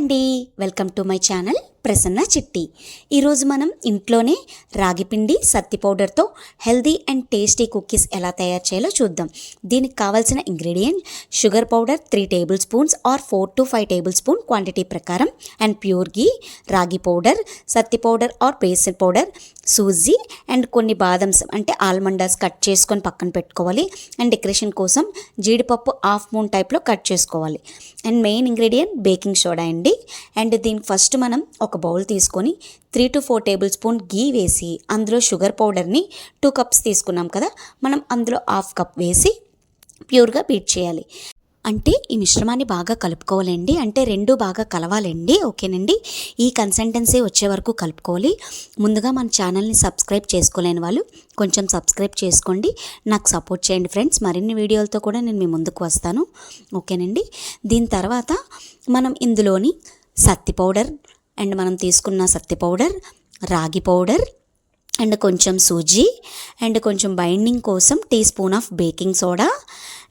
అండి welcome to my channel Prasanna Chitti. ఈరోజు మనం ఇంట్లోనే రాగి పిండి సత్తి పౌడర్తో హెల్దీ అండ్ టేస్టీ కుకీస్ ఎలా తయారు చేయాలో చూద్దాం. దీనికి కావాల్సిన ingredient sugar powder 3 tablespoons or 4 to 5 tablespoon quantity ప్రకారం, and pure ghee, ragi powder, సత్తి powder or besan powder, suji and కొన్ని బాదమ్స్ అంటే ఆల్మండాస్ కట్ చేసుకొని పక్కన పెట్టుకోవాలి. అండ్ డెకరేషన్ కోసం జీడిపప్పు హాఫ్ మూన్ టైప్లో కట్ చేసుకోవాలి. And main ingredient baking soda అండి. అండ్ దీనికి ఫస్ట్ మనం ఒక బౌల్ తీసుకొని 3 to 4 టేబుల్ స్పూన్ గీ వేసి అందులో షుగర్ పౌడర్ని 2 కప్స్ తీసుకున్నాం కదా, మనం అందులో హాఫ్ కప్ వేసి ప్యూర్గా బీట్ చేయాలి. అంటే ఈ మిశ్రమాన్ని బాగా కలుపుకోవాలండి, అంటే రెండు బాగా కలవాలండి. ఓకేనండి, ఈ కన్సిస్టెన్సీ వచ్చే వరకు కలుపుకోవాలి. ముందుగా మన ఛానల్ని సబ్స్క్రైబ్ చేసుకోలేని వాళ్ళు కొంచెం సబ్స్క్రైబ్ చేసుకోండి, నాకు సపోర్ట్ చేయండి ఫ్రెండ్స్. మరిన్ని వీడియోలతో కూడా నేను మీ ముందుకు వస్తాను. ఓకేనండి, దీని తర్వాత మనం ఇందులోని సత్తి పౌడర్ అండ్ మనం తీసుకున్న సత్తి పౌడర్, రాగి పౌడర్ అండ్ కొంచెం సూజీ అండ్ కొంచెం బైండింగ్ కోసం teaspoon of baking soda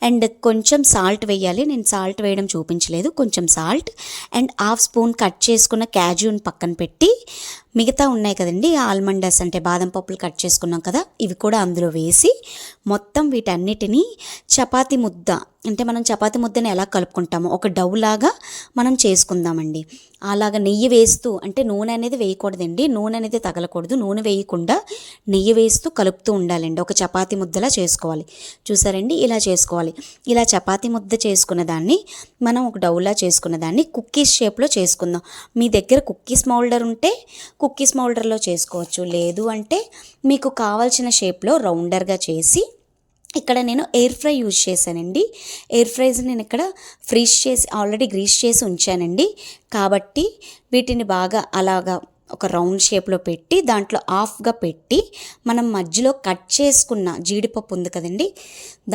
and కొంచెం సాల్ట్ వేయాలి. నేను సాల్ట్ వేయడం చూపించలేదు, కొంచెం salt and half spoon cut చేసుకున్న క్యాజ్యూని పక్కన పెట్టి మిగతా ఉన్నాయి కదండి ఆల్మండస్ అంటే బాదం పప్పులు కట్ చేసుకున్నాం కదా, ఇవి కూడా అందులో వేసి మొత్తం వీటన్నిటినీ చపాతీ ముద్ద అంటే మనం చపాతీ ముద్దని ఎలా కలుపుకుంటామో ఒక డవ్ లాగా మనం చేసుకుందామండి. అలాగా నెయ్యి వేస్తూ, అంటే నూనె అనేది వేయకూడదండి, నూనె అనేది తగలకూడదు, నూనె వేయకుండా నెయ్యి వేస్తూ కలుపుతూ ఉండాలండి. ఒక చపాతీ ముద్దలా చేసుకోవాలి. చూసారండి, ఇలా చేసుకోవాలి. ఇలా చపాతీ ముద్ద చేసుకున్న దాన్ని మనం ఒక డవ్లా చేసుకున్న దాన్ని కుక్కీస్ షేప్లో చేసుకుందాం. మీ దగ్గర కుక్కీస్ మౌల్డర్ ఉంటే కుక్కీస్ మౌల్డర్లో చేసుకోవచ్చు, లేదు అంటే మీకు కావాల్సిన షేప్లో రౌండర్గా చేసి, ఇక్కడ నేను ఎయిర్ ఫ్రై యూజ్ చేశానండి. ఎయిర్ ఫ్రైస్ నేను ఇక్కడ ఫ్రీజ్ చేసి ఆల్రెడీ గ్రీస్ చేసి ఉంచానండి. కాబట్టి వీటిని బాగా అలాగా ఒక రౌండ్ షేప్లో పెట్టి దాంట్లో హాఫ్గా పెట్టి మనం మధ్యలో కట్ చేసుకున్న జీడిపప్పు ఉంది కదండి,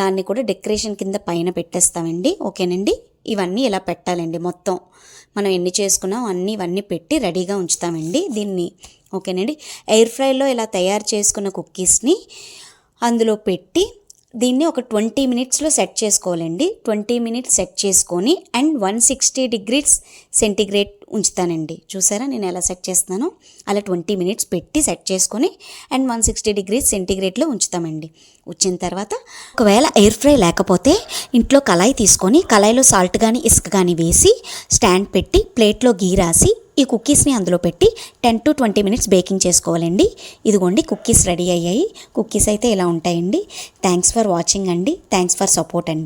దాన్ని కూడా డెకరేషన్ కింద పైన పెట్టేస్తామండి. ఓకేనండి, ఇవన్నీ ఇలా పెట్టాలండి. మొత్తం మనం ఎన్ని చేసుకున్నాం అన్నీ ఇవన్నీ పెట్టి రెడీగా ఉంచుతామండి దీన్ని. ఓకేనండి, ఎయిర్ ఫ్రైలో ఇలా తయారు చేసుకున్న కుక్కీస్ని అందులో పెట్టి దీన్ని ఒక 20 మినిట్స్లో సెట్ చేసుకోవాలండి. 20 మినిట్స్ సెట్ చేసుకొని అండ్ 160 degrees సెంటిగ్రేడ్ ఉంచుతానండి. చూసారా నేను ఎలా సెట్ చేస్తున్నానో, అలా 20 మినిట్స్ పెట్టి సెట్ చేసుకొని అండ్ 160 degrees సెంటిగ్రేడ్లో ఉంచుతామండి. వచ్చిన తర్వాత ఒకవేళ ఎయిర్ ఫ్రై లేకపోతే ఇంట్లో కళాయి తీసుకొని కళాయిలో సాల్ట్ కానీ ఇసుక కానీ వేసి స్టాండ్ పెట్టి ప్లేట్లో గీ రాసి ఈ కుక్కీస్ని అందులో పెట్టి 10 to 20 మినిట్స్ బేకింగ్ చేసుకోవాలండి. ఇదిగోండి కుక్కీస్ రెడీ అయ్యాయి. కుక్కీస్ అయితే ఇలా ఉంటాయండి. థ్యాంక్స్ ఫర్ వాచింగ్ అండి, థ్యాంక్స్ ఫర్ సపోర్ట్ అండి.